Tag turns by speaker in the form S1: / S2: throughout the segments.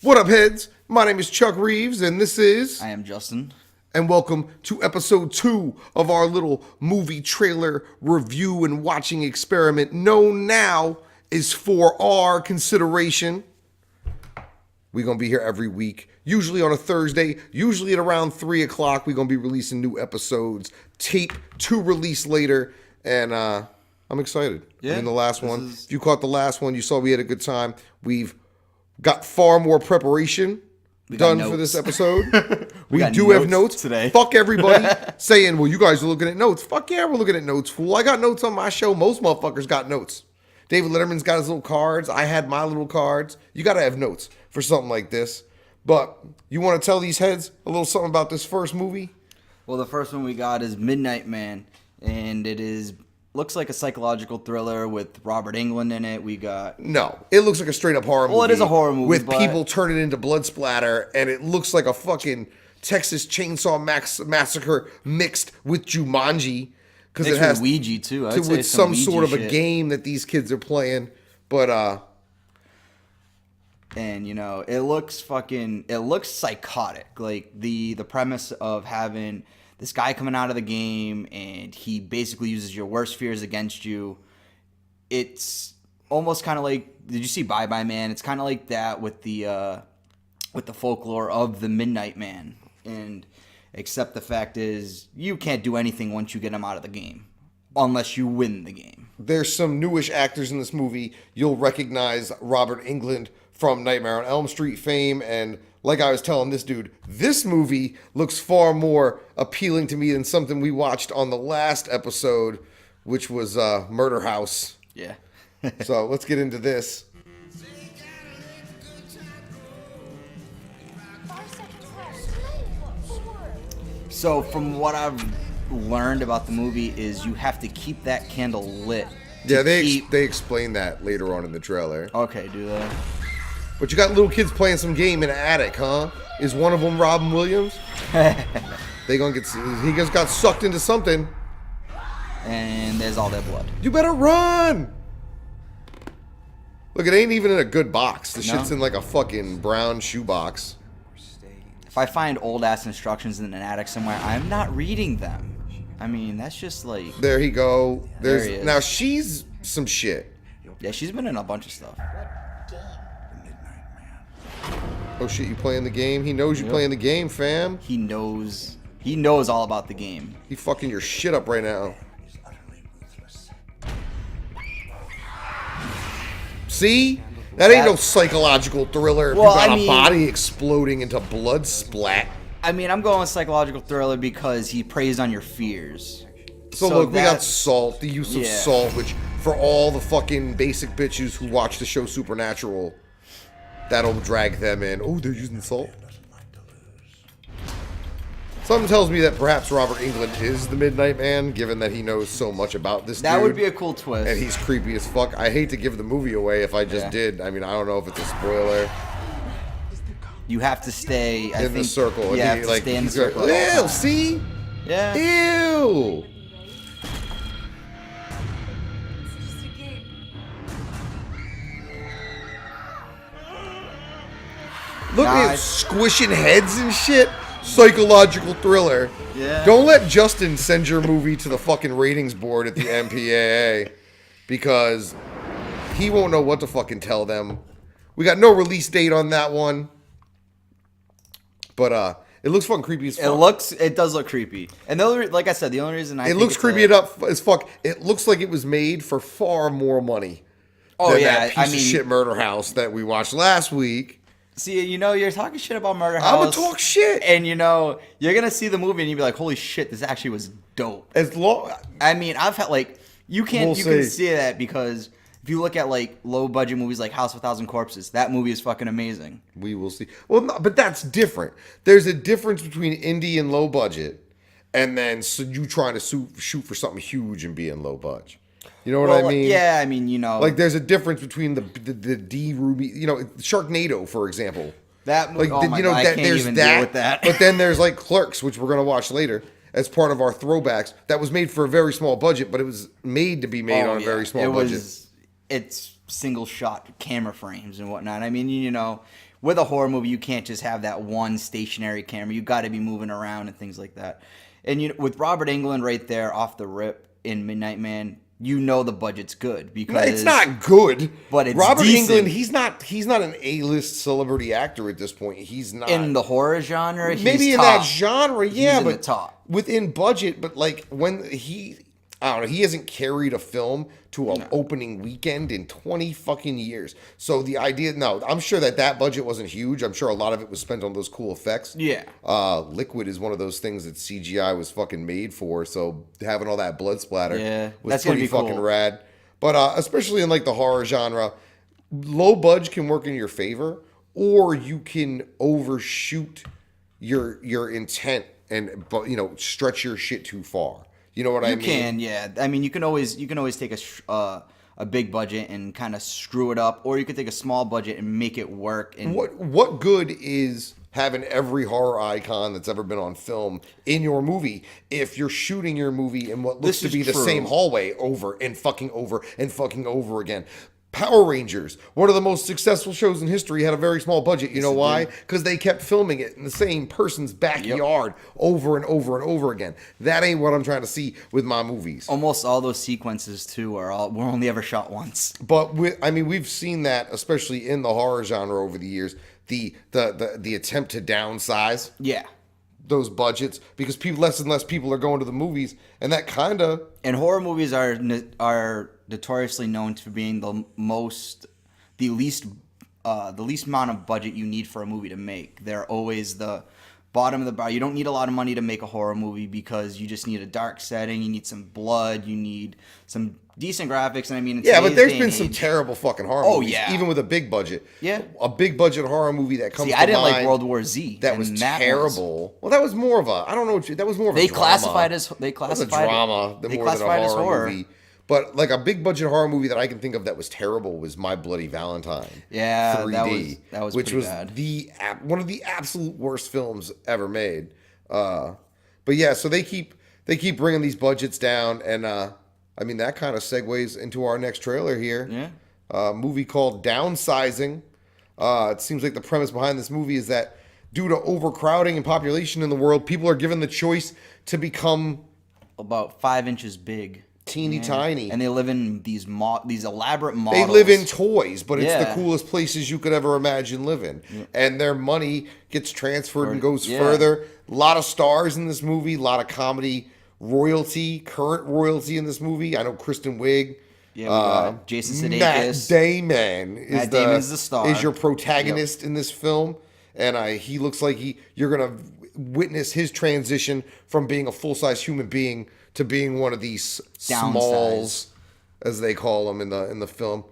S1: What up, heads? My name is Chuck Reeves, and this is...
S2: I am Justin.
S1: And welcome to episode 2 of our little movie trailer review and watching experiment known now as For Our Consideration. We're going to be here every week, usually on a Thursday, usually at around 3 o'clock. We're going to be releasing new episodes, tape to release later, and I'm excited.
S2: Yeah,
S1: I mean, the last one, if you caught the last one, you saw we had a good time. We've got far more preparation done for this episode. we do have notes
S2: today.
S1: Fuck everybody saying, well, you guys are looking at notes. Fuck yeah, we're looking at notes, fool. I got notes on my show. Most motherfuckers got notes. David Letterman's got his little cards. I had my little cards. You got to have notes for something like this. But you want to tell these heads a little something about this first movie?
S2: Well, the first one we got is Midnight Man, and it looks like a psychological thriller with Robert Englund in it. We got...
S1: No, it looks like a straight up horror movie.
S2: Well, it is a horror movie,
S1: with people turning into blood splatter, and it looks like a fucking Texas Chainsaw Massacre mixed with Jumanji, because it has
S2: Ouija too.
S1: with some sort of a game that these kids are playing. But
S2: and you know, it looks psychotic. Like the premise of having this guy coming out of the game, and he basically uses your worst fears against you. It's almost kind of like, did you see Bye Bye Man? It's kind of like that with the folklore of the Midnight Man, and except the fact is you can't do anything once you get him out of the game, unless you win the game.
S1: There's some newish actors in this movie. You'll recognize Robert Englund from Nightmare on Elm Street fame, and like I was telling this dude, this movie looks far more appealing to me than something we watched on the last episode, which was Murder House.
S2: Yeah.
S1: So let's get into this.
S2: So from what I've learned about the movie is you have to keep that candle lit.
S1: Yeah, they explain that later on in the trailer.
S2: Okay, do that.
S1: But you got little kids playing some game in an attic, huh? Is one of them Robin Williams? He just got sucked into something.
S2: And there's all that blood.
S1: You better run! Look, it ain't even in a good box. The shit's in like a fucking brown shoebox.
S2: If I find old ass instructions in an attic somewhere, I'm not reading them. I mean, that's just like...
S1: There he go.
S2: There he is.
S1: Now she's some shit.
S2: Yeah, she's been in a bunch of stuff.
S1: Oh shit, you playing the game? He knows you playing the game, fam.
S2: He knows all about the game.
S1: He fucking your shit up right now. See? That ain't no psychological thriller if you got a body exploding into blood splat.
S2: I mean, I'm going with psychological thriller because he preys on your fears.
S1: So look, we got Salt, the use of salt, which for all the fucking basic bitches who watch the show Supernatural, that'll drag them in. Oh, they're using salt? Something tells me that perhaps Robert Englund is the Midnight Man, given that he knows so much about this dude.
S2: That would be a cool twist.
S1: And he's creepy as fuck. I hate to give the movie away if I just did. I mean, I don't know if it's a spoiler.
S2: You have to stay
S1: in the circle.
S2: You have to stay in the circle.
S1: Ew, see?
S2: Yeah.
S1: Ew. Look at squishing heads and shit. Psychological thriller.
S2: Yeah.
S1: Don't let Justin send your movie to the fucking ratings board at the MPAA, because he won't know what to fucking tell them. We got no release date on that one. But it looks fucking creepy as fuck.
S2: It does look creepy. And like I said, the only reason
S1: it looks creepy as fuck. It looks like it was made for far more money than that piece of shit Murder House that we watched last week.
S2: See, you're talking shit about Murder House.
S1: I'm gonna talk shit.
S2: And you're gonna see the movie and you'll be like, holy shit, this actually was dope. I mean, I've had you can see that because if you look at low budget movies like House of a Thousand Corpses, that movie is fucking amazing.
S1: We will see. Well, no, but that's different. There's a difference between indie and low budget, and then you trying to shoot for something huge and being low budget. You know what I mean?
S2: Yeah, I mean,
S1: like there's a difference between the D Ruby, Sharknado, for example.
S2: That movie, I can't even deal with that.
S1: But then there's Clerks, which we're gonna watch later as part of our throwbacks. That was made for a very small budget, but it was made to be made on a very small budget.
S2: It's single shot camera frames and whatnot. I mean, with a horror movie, you can't just have that one stationary camera. You got to be moving around and things like that. And with Robert Englund right there off the rip in Midnight Man, you know the budget's good because
S1: It's not good,
S2: but it's
S1: Robert
S2: decent.
S1: Englund. He's not an A-list celebrity actor at this point. He's not
S2: in the horror genre. He's
S1: maybe in
S2: top.
S1: that genre, yeah,
S2: in
S1: but
S2: the top.
S1: within budget. But like when I don't know, he hasn't carried a film to an opening weekend in 20 fucking years. So the idea, no, I'm sure that budget wasn't huge. I'm sure a lot of it was spent on those cool effects.
S2: Yeah.
S1: Liquid is one of those things that CGI was fucking made for. So having all that blood splatter was
S2: that's gonna
S1: pretty
S2: be cool.
S1: fucking rad. But especially in like the horror genre, low budge can work in your favor, or you can overshoot your intent and stretch your shit too far. You know what I mean?
S2: You can, yeah. I mean, you can always take a big budget and kind of screw it up, or you could take a small budget and make it work. And
S1: what good is having every horror icon that's ever been on film in your movie if you're shooting your movie in what looks to be the same hallway over and fucking over again? Power Rangers, one of the most successful shows in history, had a very small budget. You know why? Because they kept filming it in the same person's backyard over and over and over again. That ain't what I'm trying to see with my movies.
S2: Almost all those sequences too were only ever shot once.
S1: But we've seen that, especially in the horror genre over the years. The attempt to downsize those budgets because less and less people are going to the movies, and that kind of
S2: and horror movies are notoriously known for being the least amount of budget you need for a movie to make. They're always the bottom of the bar. You don't need a lot of money to make a horror movie because you just need a dark setting, you need some blood, you need some decent graphics, and I mean,
S1: but there's been some terrible fucking horror movies,
S2: yeah,
S1: even with a big budget.
S2: Yeah,
S1: a big budget horror movie that comes.
S2: I didn't like World War Z.
S1: That was terrible. Well, that was more of a that was more of a drama.
S2: Classified
S1: it was a drama more than a horror movie. But like a big budget horror movie that I can think of that was terrible was My Bloody Valentine.
S2: Yeah,
S1: 3D,
S2: that was
S1: which was
S2: bad.
S1: One of the absolute worst films ever made. But yeah, so they keep bringing these budgets down, and I mean that kind of segues into our next trailer here.
S2: Yeah,
S1: a movie called Downsizing. It seems like the premise behind this movie is that due to overcrowding and population in the world, people are given the choice to become
S2: about 5 inches big.
S1: Teeny tiny,
S2: and they live in these elaborate models.
S1: They live in toys, but it's the coolest places you could ever imagine living. Yeah. And their money gets transferred and goes further. A lot of stars in this movie, a lot of comedy current royalty in this movie. I know Kristen Wiig.
S2: Yeah, we got Jason Sudeikis.
S1: Matt Damon
S2: is the star.
S1: Is your protagonist in this film, and he looks like you're gonna witness his transition from being a full-size human being to being one of these smalls, as they call them in the film.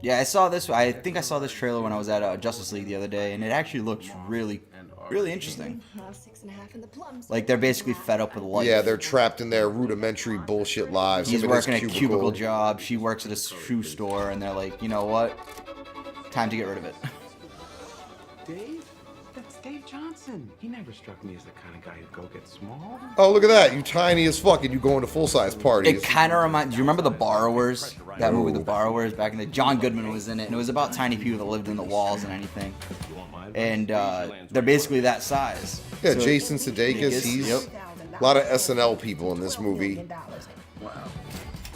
S2: Yeah, I saw this. I think I saw this trailer when I was at Justice League the other day, and it actually looks really interesting. Like they're basically fed up with life.
S1: Yeah, they're trapped in their rudimentary bullshit lives.
S2: He's working a cubicle job. She works at a shoe store, and they're like, you know what? Time to get rid of it.
S3: Dave? That's Dave Johnson. He never struck me as the kind of guy who'd go get small.
S1: Oh, look at that. You tiny as fuck and you going to full-size parties.
S2: It kind of reminds... Do you remember The Borrowers? That movie, The Borrowers, back in the... John Goodman was in it, and it was about tiny people that lived in the walls and anything. And they're basically that size.
S1: Yeah, so, Jason Sudeikis, he's... A lot of SNL people in this movie.
S4: Wow.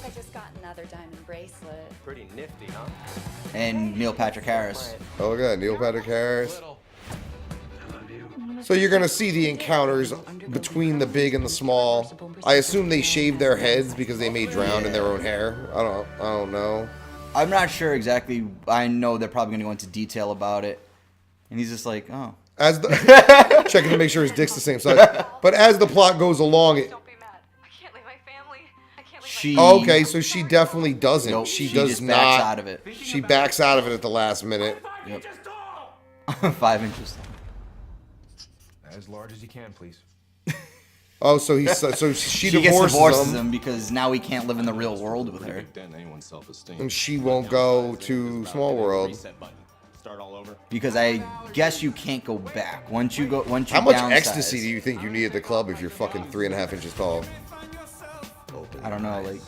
S4: I just got another diamond bracelet.
S3: Pretty nifty, huh?
S2: And Neil Patrick Harris.
S1: Oh, look at that. Neil Patrick Harris. So you're going to see the encounters between the big and the small. I assume they shave their heads because they may drown in their own hair. I don't know.
S2: I'm not sure exactly. I know they're probably going to go into detail about it. And he's just like, oh.
S1: Checking to make sure his dick's the same size. But as the plot goes along...
S5: Don't be mad. I can't leave my family. I can't leave my
S1: family. Okay, so she definitely doesn't.
S2: Nope,
S1: she
S2: does
S1: just
S2: not.
S1: Backs
S2: out of it.
S1: She backs out of it at the last minute.
S2: Yep. 5 inches tall.
S3: As large as you can, please.
S1: Oh, so she divorces
S2: him because now he can't live in the real world with her.
S1: And she won't go to Small World.
S3: Start all over.
S2: Because I guess you can't go back once you
S1: How much ecstasy do you think you need at the club if you're fucking 3.5 inches tall?
S2: I don't know, like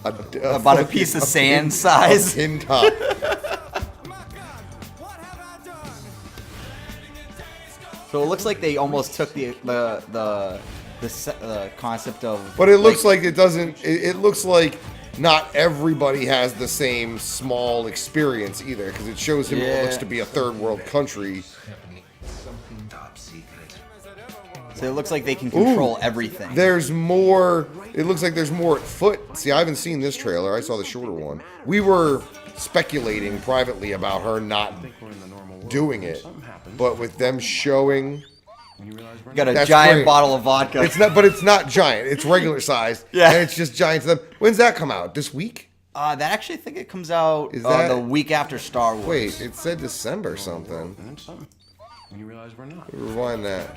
S2: about a piece of sand size.
S1: Pin top.
S2: So it looks like they almost took the concept of.
S1: But it looks like it doesn't. It looks like not everybody has the same small experience either, because it shows him what looks to be a third world country.
S2: So it looks like they can control everything.
S1: There's more. It looks like there's more at foot. See, I haven't seen this trailer. I saw the shorter one. We were speculating privately about her not doing it, but with them showing.
S2: You got a giant bottle of vodka.
S1: It's not, but it's not giant. It's regular sized.
S2: Yeah.
S1: And it's just giant to them. When's that come out? This week?
S2: That actually, I think it comes out
S1: Is that-
S2: the week after Star Wars.
S1: Wait, it said December something.
S3: When you realize we're not.
S1: Rewind that.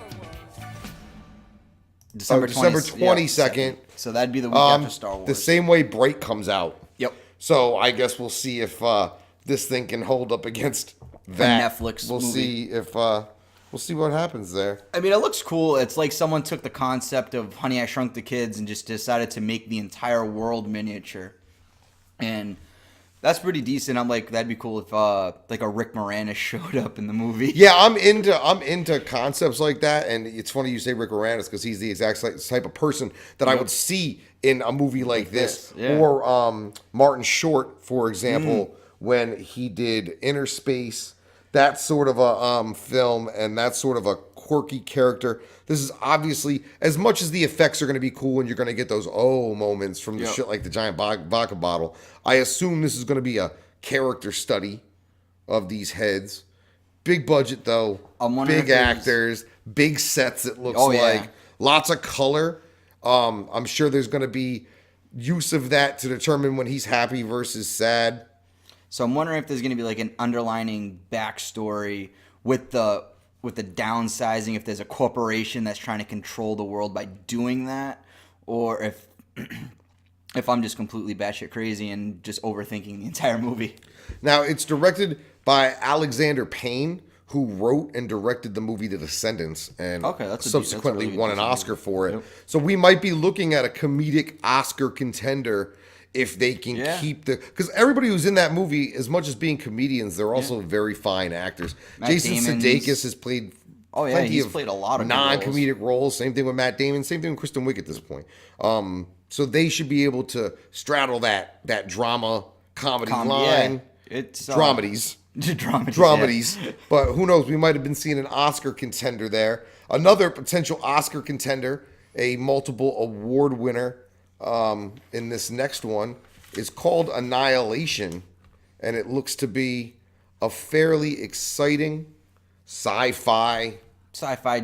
S2: December
S1: 22nd.
S2: So that'd be the week after Star Wars.
S1: The same way Bright comes out.
S2: Yep.
S1: So I guess we'll see if this thing can hold up against that.
S2: Netflix
S1: We'll
S2: movie.
S1: see if we'll see what happens there.
S2: I mean, it looks cool. It's like someone took the concept of Honey, I Shrunk the Kids and just decided to make the entire world miniature. And that's pretty decent. I'm like, that'd be cool if like a Rick Moranis showed up in the movie.
S1: Yeah, I'm into concepts like that, and it's funny you say Rick Moranis because he's the exact type of person that I would see in a movie like this.
S2: Yeah.
S1: Or Martin Short, for example, when he did Inner Space, that sort of a film, and that sort of a quirky character. This is obviously, as much as the effects are going to be cool and you're going to get those moments from the shit like the giant vodka bottle, I assume this is going to be a character study of these heads. Big budget though, big actors, big sets it looks like. Lots of color. I'm sure there's going to be use of that to determine when he's happy versus sad.
S2: So I'm wondering if there's going to be like an underlining backstory with the downsizing, if there's a corporation that's trying to control the world by doing that, or if I'm just completely batshit crazy and just overthinking the entire movie.
S1: Now, it's directed by Alexander Payne, who wrote and directed the movie The Descendants, and subsequently won an Oscar for it. Yep. So we might be looking at a comedic Oscar contender if they can keep the... Because everybody who's in that movie, as much as being comedians, they're also very fine actors. Jason Sudeikis has played
S2: he's played a lot of
S1: non-comedic roles. Same thing with Matt Damon. Same thing with Kristen Wiig at this point. So they should be able to straddle that drama comedy line.
S2: Yeah. It's
S1: dramedies.
S2: Dramedies. Yeah.
S1: But who knows? We might have been seeing an Oscar contender there. Another potential Oscar contender, a multiple award winner in this next one, is called Annihilation. And it looks to be a fairly exciting sci-fi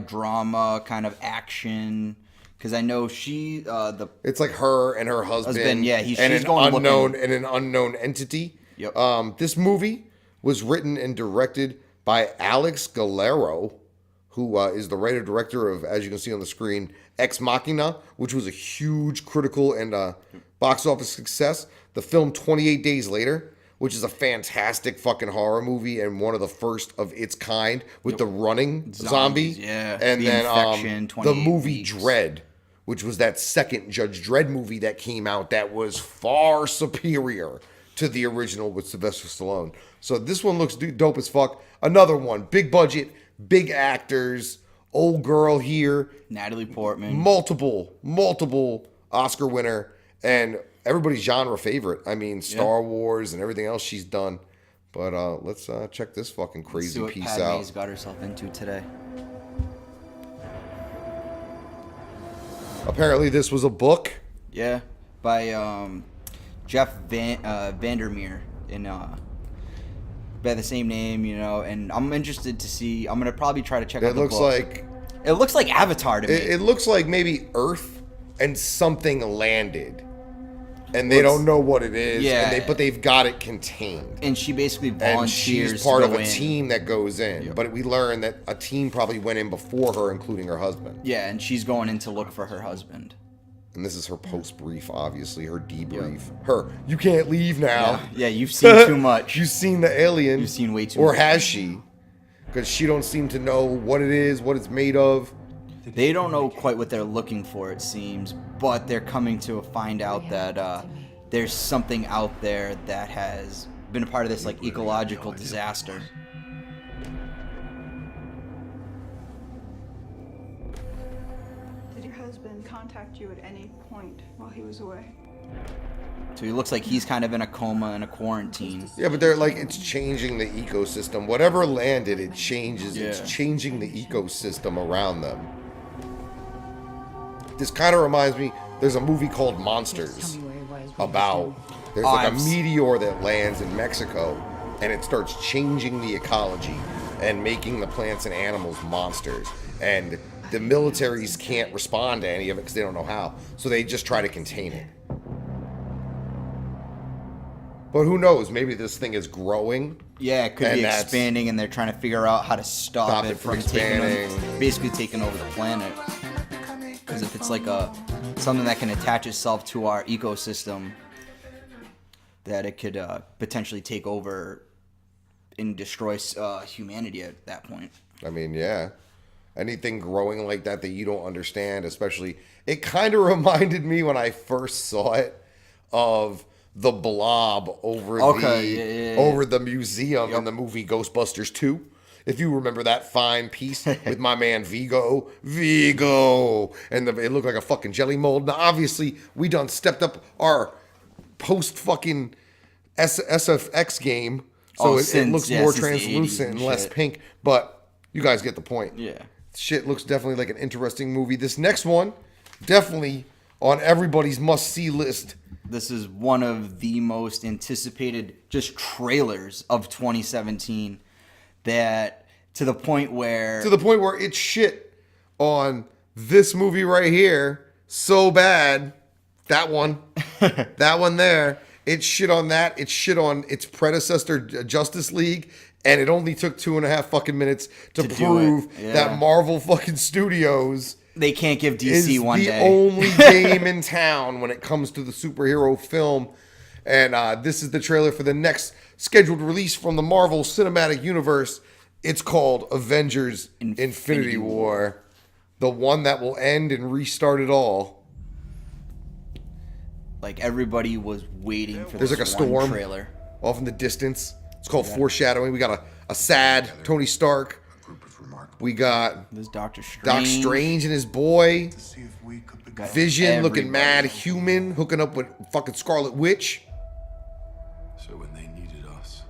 S2: drama kind of action, because I know it's
S1: like her and her husband,
S2: she's
S1: and an unknown entity.
S2: Yep.
S1: This movie was written and directed by Alex Galero, who is the writer director of, as you can see on the screen, Ex Machina, which was a huge critical and box office success. The film 28 Days Later, which is a fantastic fucking horror movie and one of the first of its kind with the running zombie.
S2: Yeah.
S1: And
S2: the
S1: then
S2: Infection,
S1: the movie Dread, which was that second Judge Dredd movie that came out that was far superior to the original with Sylvester Stallone. So this one looks dope as fuck. Another one, big budget, big actors, old girl here.
S2: Natalie Portman.
S1: Multiple Oscar winner, and everybody's genre favorite. I mean, Star Wars and everything else she's done. But let's check this fucking crazy piece out.
S2: See what Padme's got herself into today.
S1: Apparently this was a book.
S2: Yeah, by Jeff Vandermeer by the same name, and I'm interested to see. I'm gonna probably try to check out the book. It looks like Avatar to me.
S1: It looks like maybe Earth and something landed, and they don't know what it is.
S2: Yeah,
S1: but they've got it contained.
S2: And she basically volunteers.
S1: And she's part of a team that goes in. Yep. But we learn that a team probably went in before her, including her husband.
S2: Yeah, and she's going in to look for her husband.
S1: And this is her post-brief, obviously, her debrief. Yep. You can't leave now.
S2: Yeah, you've seen too much.
S1: You've seen the alien.
S2: You've seen way too much.
S1: Or has she? Because she don't seem to know what it is, what it's made of.
S2: They don't know quite what they're looking for, it seems. But they're coming to find out that there's something out there that has been a part of this like ecological disaster.
S6: husband contact you at any point while he was away.
S2: So he looks like he's kind of in a coma and a quarantine.
S1: Yeah, but they're like, it's changing the ecosystem. Whatever landed, it changes.
S2: Yeah.
S1: It's changing the ecosystem around them. This kind of reminds me, there's a movie called Monsters about, there's like a meteor that lands in Mexico and it starts changing the ecology and making the plants and animals monsters. And the militaries can't respond to any of it because they don't know how. So they just try to contain it. But who knows? Maybe this thing is growing.
S2: Yeah, it could be expanding, and they're trying to figure out how to stop it from basically taking over the planet. Because if it's like something that can attach itself to our ecosystem, that it could potentially take over and destroy humanity at that point.
S1: I mean, yeah. Anything growing like that you don't understand, especially... It kind of reminded me when I first saw it of the blob over the museum in the movie Ghostbusters 2. If you remember that fine piece with my man Vigo, and it looked like a fucking jelly mold. Now, obviously, we done stepped up our post-fucking SFX game, so it looks more translucent and less pink, but you guys get the point.
S2: Yeah.
S1: Shit looks definitely like an interesting movie. This next one, definitely on everybody's must-see list.
S2: This is one of the most anticipated just trailers of 2017. That to the point where
S1: it's shit on this movie right here so bad. That one there. It's shit on that. It's shit on its predecessor, Justice League, and it only took 2.5 fucking minutes to prove that Marvel fucking Studios,
S2: they can't give DC one day.
S1: Is the only game in town when it comes to the superhero film. And this is the trailer for the next scheduled release from the Marvel Cinematic Universe. It's called Avengers Infinity War. The one that will end and restart it all.
S2: Like, everybody was waiting for
S1: There's
S2: this
S1: like a storm
S2: trailer.
S1: Off in the distance. It's called foreshadowing. We got a sad Tony Stark. We got
S2: There's Doctor Strange.
S1: Doc Strange and his boy. Vision looking mad human, hooking up with fucking Scarlet Witch.
S7: So when they needed us,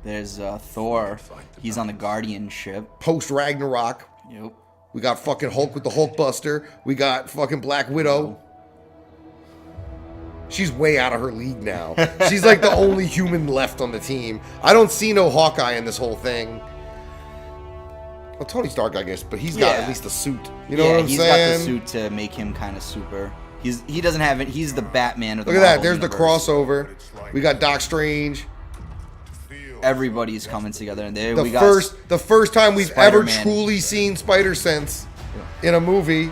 S2: there's Thor. He's on the Guardian ship.
S1: Post Ragnarok.
S2: Yep.
S1: We got fucking Hulk with the Hulkbuster. We got fucking Black Widow. She's way out of her league now. She's like the only human left on the team. I don't see no Hawkeye in this whole thing. Well, Tony Stark, I guess, but he's got at least a suit. You know what I'm saying?
S2: He's got the suit to make him kind of super. He doesn't have it. He's the Batman of the
S1: Look at that.
S2: Marvel
S1: There's
S2: universe.
S1: the crossover. We got Doc Strange.
S2: Everybody's coming together, and there we got
S1: the first time we've ever
S2: Spider-Man.
S1: truly seen Spider-Sense in a movie.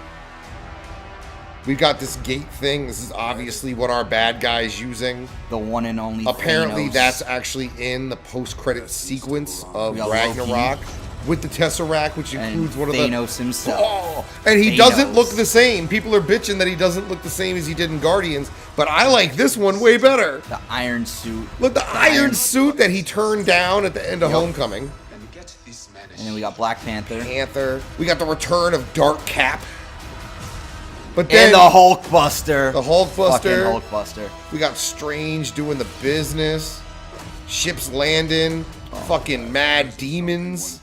S1: We've got this gate thing. This is obviously what our bad guy's using.
S2: The one and only
S1: Apparently,
S2: Thanos.
S1: that's actually in the post-credit sequence of
S2: We got
S1: Ragnarok
S2: Loki.
S1: with the Tesseract, which includes one of the
S2: Thanos himself.
S1: Oh, and he doesn't look the same. People are bitching that he doesn't look the same as he did in Guardians, but I like this one way better.
S2: The iron suit.
S1: Look, the iron suit that he turned down at the end of Homecoming.
S2: And then we got Black Panther.
S1: We got the return of Dark Cap. But then
S2: And the Hulkbuster.
S1: The Hulkbuster.
S2: Fucking Hulkbuster.
S1: We got Strange doing the business. Ships landing. Fucking mad demons.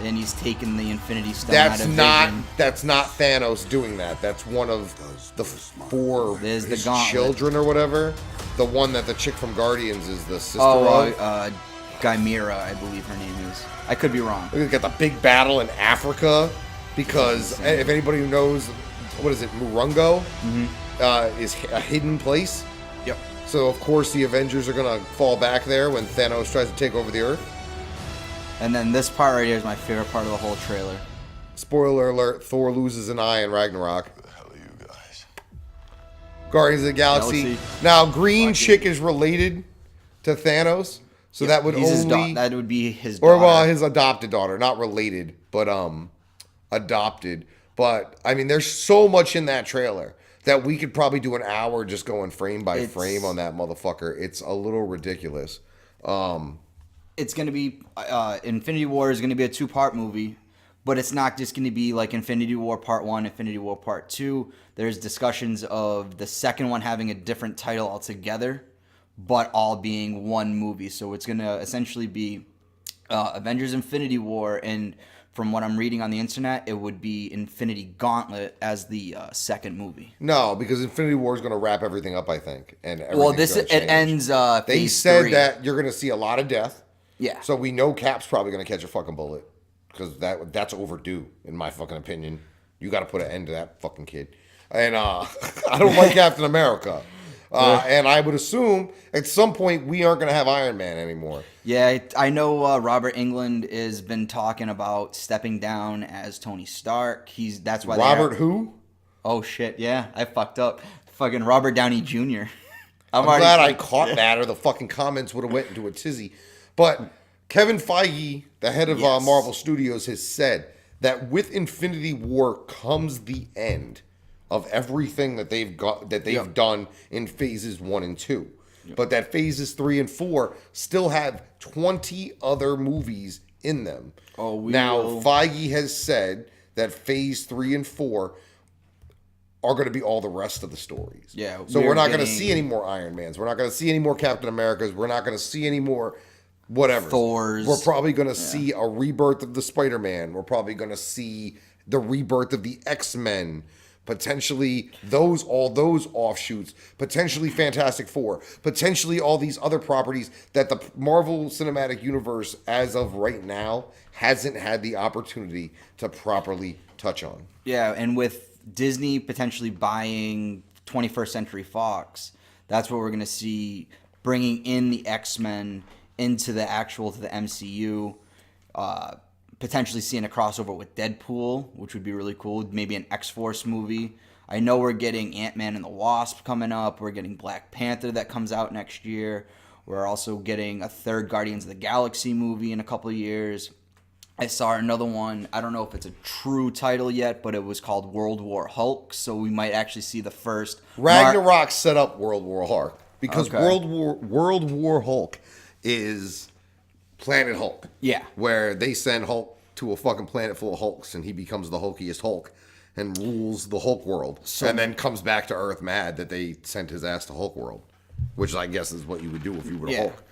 S2: And he's taking the Infinity Stone out of Vision.
S1: That's not Thanos doing that. That's one of the four
S2: There's the
S1: his
S2: gauntlet.
S1: children or whatever. The one that the chick from Guardians is the sister
S2: Oh,
S1: of.
S2: Chimera, I believe her name is. I could be wrong.
S1: We got the big battle in Africa because if anybody who knows, what is it, Murungo is a hidden place.
S2: Yep.
S1: So of course the Avengers are gonna fall back there when Thanos tries to take over the Earth.
S2: And then this part right here is my favorite part of the whole trailer.
S1: Spoiler alert: Thor loses an eye in Ragnarok.
S7: who the hell are you guys?
S1: Guardians of the Galaxy. Now, Green Chick is related to Thanos, so that would
S2: that would be his daughter.
S1: or well, his adopted daughter, not related, but adopted. But I mean, there's so much in that trailer that we could probably do an hour just going frame by frame on that motherfucker. It's a little ridiculous.
S2: It's going to be Infinity War is going to be a 2-part movie, But it's not just going to be like Infinity War Part 1, Infinity War Part 2. There's discussions of the second one having a different title altogether, but all being one movie. So it's going to essentially be Avengers Infinity War, and from what I'm reading on the internet, it would be Infinity Gauntlet as the second movie.
S1: No, because Infinity War is going to wrap everything up, I think. And
S2: Well, this
S1: it
S2: ends
S1: They
S2: phase
S1: said
S2: 3.
S1: that you're going to see a lot of death.
S2: Yeah.
S1: So we know Cap's probably going to catch a fucking bullet because that's overdue, in my fucking opinion. You got to put an end to that fucking kid. And I don't like Captain America. And I would assume at some point we aren't going to have Iron Man anymore.
S2: Yeah, I know Robert Englund has been talking about stepping down as Tony Stark. That's why
S1: Robert who?
S2: Oh shit, yeah, I fucked up. Fucking Robert Downey Jr.
S1: I'm glad I caught that, or the fucking comments would have went into a tizzy. But Kevin Feige, the head of Marvel Studios, has said that with Infinity War comes the end of everything that they've done in phases 1 and 2. But that phases 3 and 4 still have 20 other movies in them. Feige has said that phase 3 and 4 are going to be all the rest of the stories.
S2: Yeah.
S1: So we're not going to see any more Iron Mans. We're not going to see any more Captain Americas. We're not going to see any more whatever.
S2: Thors.
S1: We're probably going to see a rebirth of the Spider-Man. We're probably going to see the rebirth of the X-Men. Potentially all those offshoots, potentially Fantastic Four, potentially all these other properties that the Marvel Cinematic Universe, as of right now, hasn't had the opportunity to properly touch on.
S2: Yeah, and with Disney potentially buying 21st Century Fox, that's what we're going to see, bringing in the X-Men into the MCU. Potentially seeing a crossover with Deadpool, which would be really cool. Maybe an X-Force movie. I know we're getting Ant-Man and the Wasp coming up. We're getting Black Panther that comes out next year. We're also getting a third Guardians of the Galaxy movie in a couple of years. I saw another one. I don't know if it's a true title yet, but it was called World War Hulk. So we might actually see the first...
S1: Ragnarok set up World War Hulk. Because
S2: Okay.
S1: World War Hulk is... Planet Hulk.
S2: Yeah.
S1: Where they send Hulk to a fucking planet full of Hulks and he becomes the hulkiest Hulk and rules the Hulk world. And then comes back to Earth mad that they sent his ass to Hulk world. Which I guess is what you would do if you were Hulk.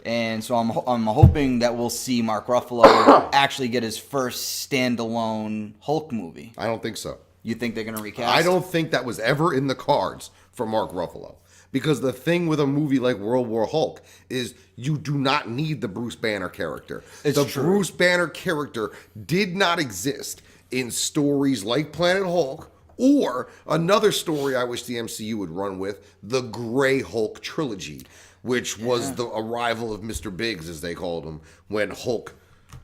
S2: And so I'm hoping that we'll see Mark Ruffalo actually get his first standalone Hulk movie.
S1: I don't think so.
S2: You think they're going to recast?
S1: I don't think that was ever in the cards for Mark Ruffalo. Because the thing with a movie like World War Hulk is you do not need the Bruce Banner character. The Bruce Banner character did not exist in stories like Planet Hulk or another story I wish the MCU would run with, the Grey Hulk trilogy, which was the arrival of Mr. Biggs, as they called him, when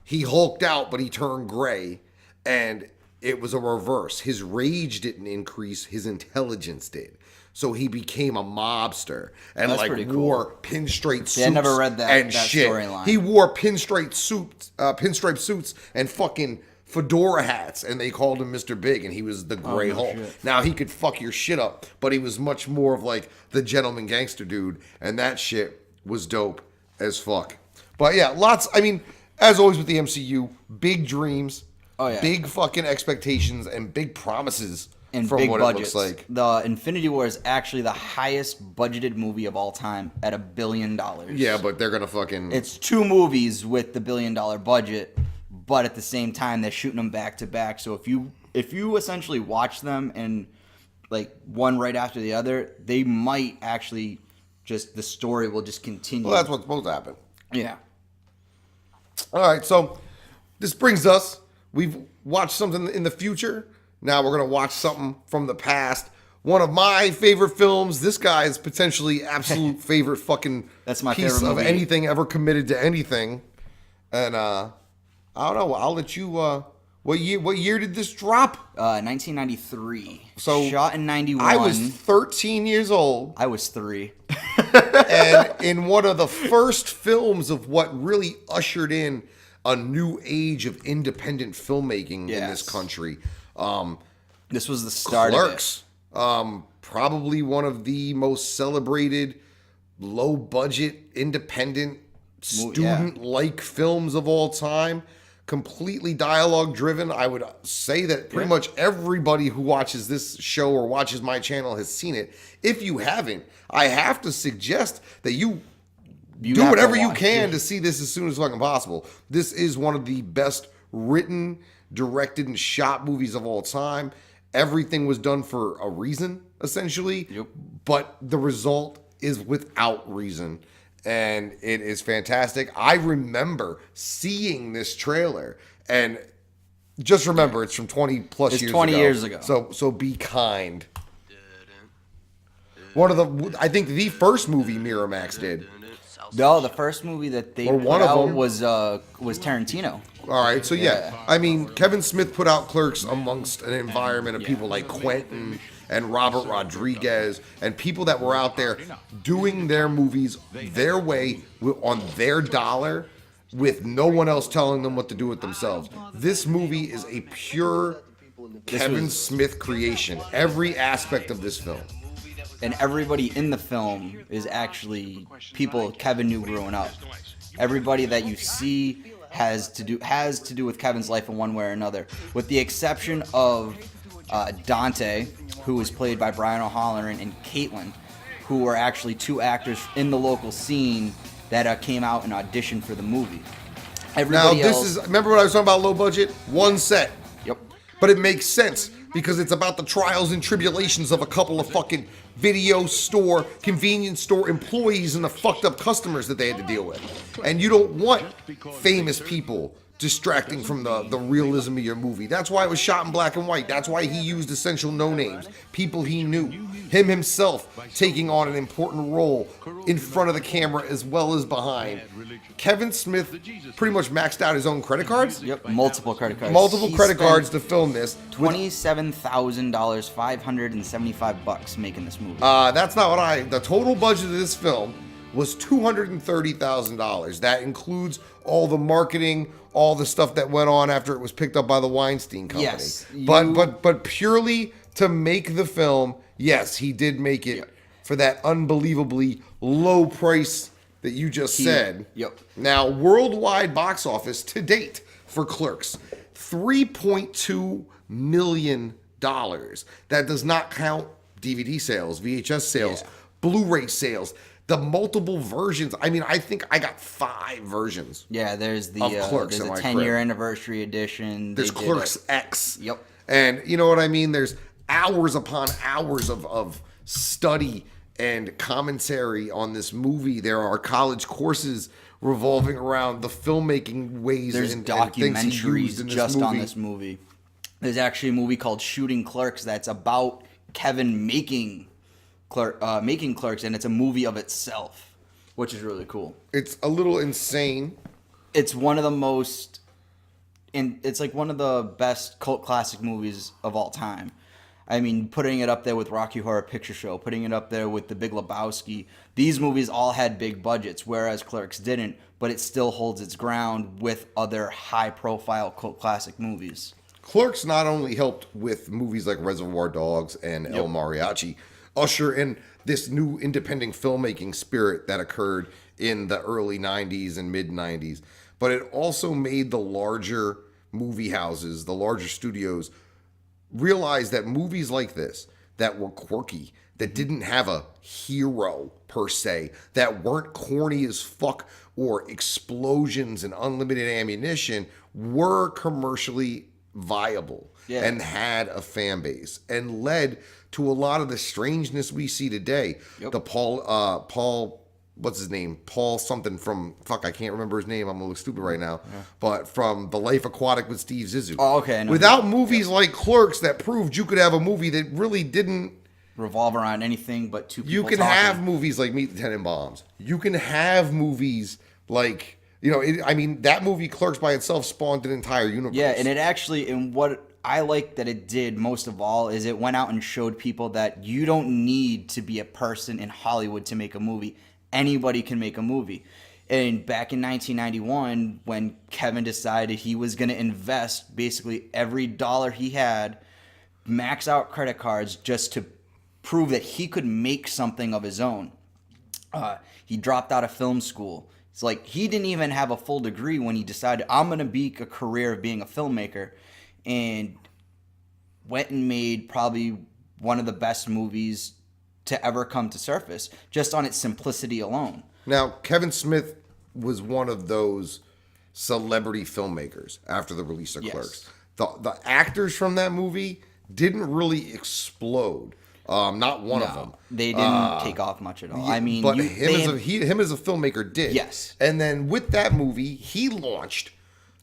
S1: he hulked out, but he turned gray, and it was a reverse. His rage didn't increase, his intelligence did. So he became a mobster and wore pinstripe suits.
S2: I never read that
S1: shit.
S2: Storyline.
S1: He wore pinstripe suits and fucking fedora hats, and they called him Mr. Big, and he was the Grey Hulk. Shit. Now he could fuck your shit up, but he was much more of like the gentleman gangster dude, and that shit was dope as fuck. But yeah, lots. I mean, as always with the MCU, big dreams, big fucking expectations, and big promises.
S2: And
S1: from
S2: big
S1: what
S2: budgets.
S1: It looks like.
S2: The Infinity War is actually the highest budgeted movie of all time at $1 billion.
S1: Yeah, but they're gonna fucking...
S2: It's 2 movies with the $1 billion budget, but at the same time they're shooting them back to back. So if you essentially watch them and like one right after the other, they might actually the story will just continue.
S1: Well, that's what's supposed to happen.
S2: Yeah.
S1: All right, so this brings us... We've watched something in the future. Now we're going to watch something from the past. One of my favorite films. This guy's potentially absolute favorite fucking
S2: That's my
S1: piece
S2: favorite movie.
S1: of anything ever committed to anything. And I don't know. I'll let you... What year did this drop?
S2: 1993.
S1: So
S2: shot in 91.
S1: I was 13 years old.
S2: I was 3.
S1: And in one of the first films of what really ushered in a new age of independent filmmaking in this country.
S2: This was the start
S1: Clerks,
S2: of it.
S1: Probably one of the most celebrated, low-budget, independent, student-like films of all time. completely dialogue driven. I would say that pretty much everybody who watches this show or watches my channel has seen it. If you haven't, I have to suggest that you do
S2: have
S1: whatever
S2: to
S1: you
S2: watch
S1: can
S2: it.
S1: to see this as soon as fucking possible. This is one of the best written, directed, and shot movies of all time. Everything was done for a reason, essentially.
S2: Yep.
S1: But the result is without reason. And it is fantastic. I remember seeing this trailer, and just remember it's from 20 plus
S2: It's
S1: years
S2: 20
S1: ago.
S2: years ago.
S1: So be kind. I think the first movie Miramax did.
S2: No, the first movie that they
S1: Or
S2: put
S1: one of
S2: out
S1: them.
S2: was Tarantino.
S1: All right, so yeah. I mean, Kevin Smith put out Clerks amongst an environment of people like Quentin and Robert Rodriguez and people that were out there doing their movies their way on their dollar with no one else telling them what to do with themselves. This movie is a pure Kevin Smith creation. Every aspect of this film.
S2: And everybody in the film is actually people Kevin knew growing up. Everybody that you see has to do with Kevin's life in one way or another, with the exception of Dante, who was played by Brian O'Halloran, and Caitlin, who were actually two actors in the local scene that came out and auditioned for the movie. Everybody else,
S1: remember what I was talking about, low budget? One set.
S2: Yep.
S1: But it makes sense because it's about the trials and tribulations of a couple of fucking video store, convenience store employees and the fucked up customers that they had to deal with. And you don't want famous people distracting from the realism of your movie. That's why it was shot in black and white. That's why he used essential no names, people he knew. Him himself taking on an important role in front of the camera as well as behind. Kevin Smith pretty much maxed out his own credit cards.
S2: Yep, multiple credit cards.
S1: Multiple
S2: He
S1: credit
S2: spent
S1: cards to film this.
S2: $27,000, $575 making this movie.
S1: That's not what the total budget of this film was $230,000. That includes all the marketing, all the stuff that went on after it was picked up by the Weinstein Company.
S2: Yes,
S1: But purely to make the film, yes, he did make it for that unbelievably low price that you just said.
S2: Yep.
S1: Now, worldwide box office to date for Clerks, $3.2 million. That does not count DVD sales, VHS sales, Blu-ray sales, the multiple versions. I mean, I think I got 5 versions.
S2: Yeah, there's the
S1: Of Clerks
S2: there's
S1: in
S2: a
S1: my
S2: 10-year
S1: crib.
S2: anniversary edition.
S1: There's
S2: They did
S1: Clerks
S2: it.
S1: X.
S2: Yep.
S1: And you know what I mean? There's hours upon hours of study and commentary on this movie. There are college courses revolving around the filmmaking ways
S2: There's
S1: and things he used
S2: documentaries
S1: in this
S2: just
S1: movie.
S2: on this movie. There's actually a movie called Shooting Clerks that's about Kevin making Clerks, and it's a movie of itself, which is really cool.
S1: It's a little insane.
S2: It's one of the most, and it's like one of the best cult classic movies of all time. I mean, putting it up there with Rocky Horror Picture Show, putting it up there with The Big Lebowski. These movies all had big budgets, whereas Clerks didn't, but it still holds its ground with other high-profile cult classic movies.
S1: Clerks not only helped with movies like Reservoir Dogs and El Mariachi, usher in this new independent filmmaking spirit that occurred in the early 90s and mid 90s, but it also made the larger movie houses, the larger studios, realize that movies like this that were quirky, that didn't have a hero per se, that weren't corny as fuck or explosions and unlimited ammunition, were commercially viable and had a fan base and led to a lot of the strangeness we see today.
S2: Yep.
S1: The Paul, what's his name? Paul something from, I can't remember his name. I'm gonna look stupid right now. But from The Life Aquatic with Steve Zissou.
S2: Oh, okay. I know.
S1: Without movies like Clerks that proved you could have a movie that really didn't.
S2: Revolve around anything but two people
S1: You can
S2: talking.
S1: have movies like Meet the Tenenbaums. You can have movies like, that movie Clerks by itself spawned an entire universe.
S2: Yeah, and it actually, and what I like that it did most of all is it went out and showed people that you don't need to be a person in Hollywood to make a movie. Anybody can make a movie. And back in 1991, when Kevin decided he was going to invest basically every dollar he had, max out credit cards just to prove that he could make something of his own. He dropped out of film school. It's like he didn't even have a full degree when he decided, I'm going to be a career of being a filmmaker, and went and made probably one of the best movies to ever come to surface, just on its simplicity alone.
S1: Now, Kevin Smith was one of those celebrity filmmakers after the release of
S2: Yes.
S1: Clerks. The actors from that movie didn't really explode. Not one of them.
S2: They didn't take off much at all. I mean,
S1: but him as a filmmaker did.
S2: Yes.
S1: And then with that movie, he launched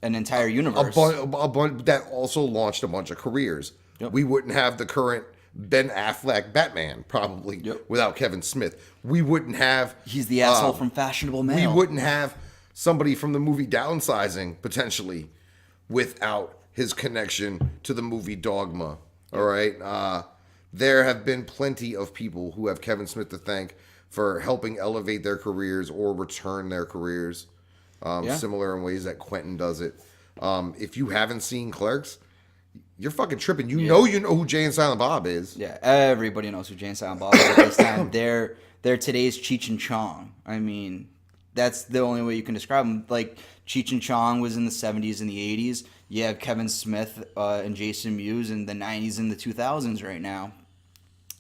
S2: an entire
S1: a
S2: universe.
S1: bunch that also launched a bunch of careers.
S2: Yep.
S1: We wouldn't have the current Ben Affleck Batman probably without Kevin Smith. We wouldn't have.
S2: He's the asshole from Fashionable Mail.
S1: We wouldn't have somebody from the movie Downsizing potentially without his connection to the movie Dogma. All right. There have been plenty of people who have Kevin Smith to thank for helping elevate their careers or return their careers, similar in ways that Quentin does it. If you haven't seen Clerks, you're fucking tripping. You know who Jay and Silent Bob is.
S2: Yeah, everybody knows who Jay and Silent Bob is at this time. They're today's Cheech and Chong. I mean, that's the only way you can describe them. Like, Cheech and Chong was in the 70s and the 80s. You have Kevin Smith and Jason Mewes in the 90s and the 2000s right now.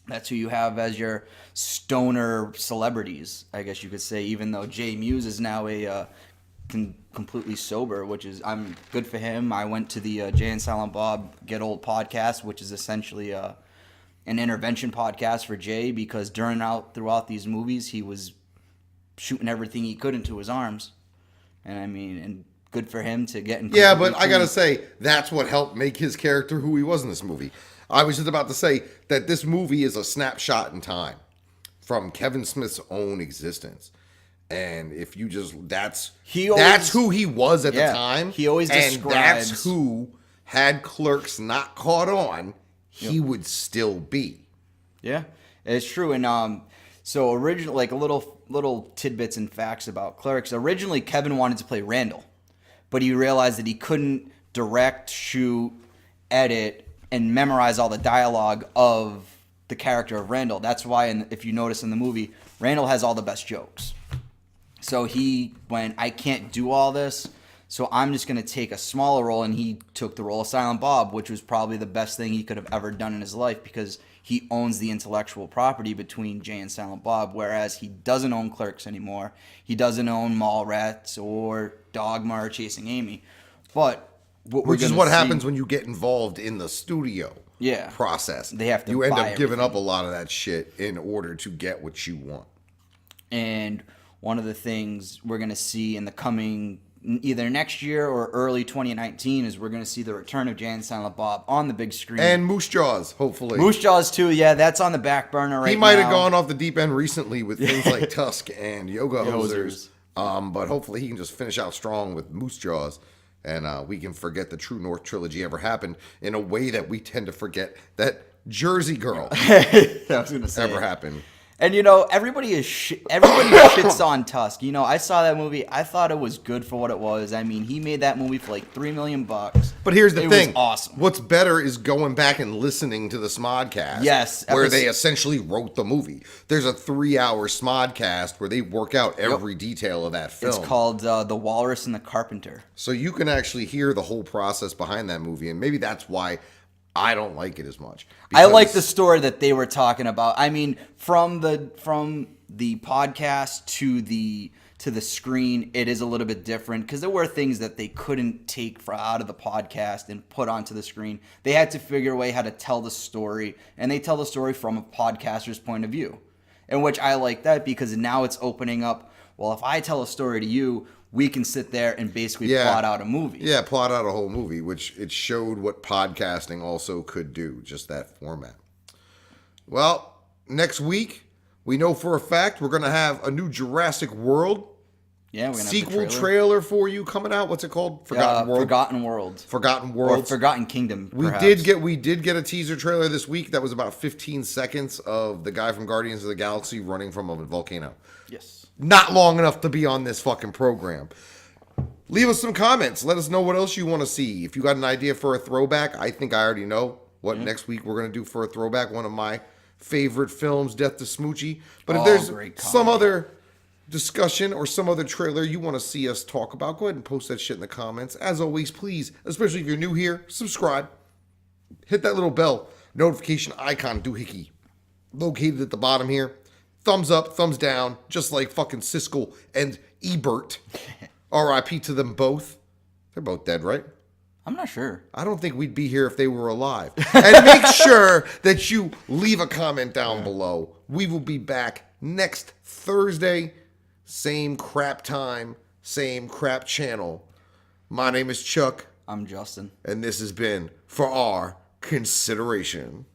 S2: That's who you have as your stoner celebrities, I guess you could say, even though Jay Mewes is now a completely sober, which is, I'm good for him. I went to the Jay and Silent Bob Get Old podcast, which is essentially an intervention podcast for Jay, because throughout these movies, he was shooting everything he could into his arms. And I mean, and good for him to get in.
S1: Yeah, but I gotta say, that's what helped make his character who he was in this movie. I was just about to say that this movie is a snapshot in time from Kevin Smith's own existence. And if you just, that's who he was at the time.
S2: He always describes.
S1: And that's who, had Clerks not caught on, he would still be.
S2: Yeah, it's true. And so originally, like a little tidbits and facts about Clerks. Originally, Kevin wanted to play Randall, but he realized that he couldn't direct, shoot, edit, and memorize all the dialogue of the character of Randall. That's why, if you notice in the movie, Randall has all the best jokes. So he went, I can't do all this, so I'm just going to take a smaller role, and he took the role of Silent Bob, which was probably the best thing he could have ever done in his life, because he owns the intellectual property between Jay and Silent Bob, whereas he doesn't own Clerks anymore. He doesn't own Mallrats or Dogma or Chasing Amy. But
S1: which is what happens when you get involved in the studio process.
S2: They have to
S1: You end
S2: buy
S1: up giving
S2: everything.
S1: up a lot of that shit in order to get what you want.
S2: And one of the things we're going to see in the coming, either next year or early 2019, is we're going to see the return of Jay and Silent Bob on the big screen.
S1: And Moose Jaws, hopefully.
S2: Moose Jaws too, yeah, that's on the back burner right now.
S1: He might have gone off the deep end recently with things like Tusk and Yoga Hosers. But hopefully he can just finish out strong with Moose Jaws. And we can forget the True North trilogy ever happened in a way that we tend to forget that Jersey Girl
S2: I was going to say
S1: ever happened.
S2: And everybody shits on Tusk. I saw that movie. I thought it was good for what it was. I mean, he made that movie for like $3 million.
S1: But here's the thing.
S2: It was awesome.
S1: What's better is going back and listening to the Smodcast.
S2: Yes.
S1: Where they essentially wrote the movie. There's a 3-hour Smodcast where they work out every detail of that film.
S2: It's called The Walrus and the Carpenter.
S1: So you can actually hear the whole process behind that movie. And maybe that's why I don't like it as much.
S2: I like the story that they were talking about. I mean, from the podcast to the screen, it is a little bit different, because there were things that they couldn't take out of the podcast and put onto the screen. They had to figure a way how to tell the story, and they tell the story from a podcaster's point of view, in which I like that, because now it's opening up. Well, if I tell a story to you, we can sit there and basically plot out a movie.
S1: Yeah, plot out a whole movie, which it showed what podcasting also could do, just that format. Well, next week, we know for a fact we're going to have a new Jurassic World sequel trailer for you coming out. What's it called? Forgotten World.
S2: Forgotten World.
S1: Forgotten World.
S2: Or Forgotten Kingdom.
S1: We did get a teaser trailer this week that was about 15 seconds of the guy from Guardians of the Galaxy running from a volcano.
S2: Yes.
S1: Not long enough to be on this fucking program. Leave us some comments. Let us know what else you want to see. If you got an idea for a throwback, I think I already know what next week we're going to do for a throwback. One of my favorite films, Death to Smoochie. But if there's some other discussion or some other trailer you want to see us talk about, go ahead and post that shit in the comments. As always, please, especially if you're new here, subscribe. Hit that little bell notification icon doohickey located at the bottom here. Thumbs up, thumbs down, just like fucking Siskel and Ebert. R.I.P. to them both. They're both dead, right?
S2: I'm not sure.
S1: I don't think we'd be here if they were alive. And make sure that you leave a comment down below. We will be back next Thursday. Same crap time, same crap channel. My name is Chuck.
S2: I'm Justin.
S1: And this has been For Our Consideration.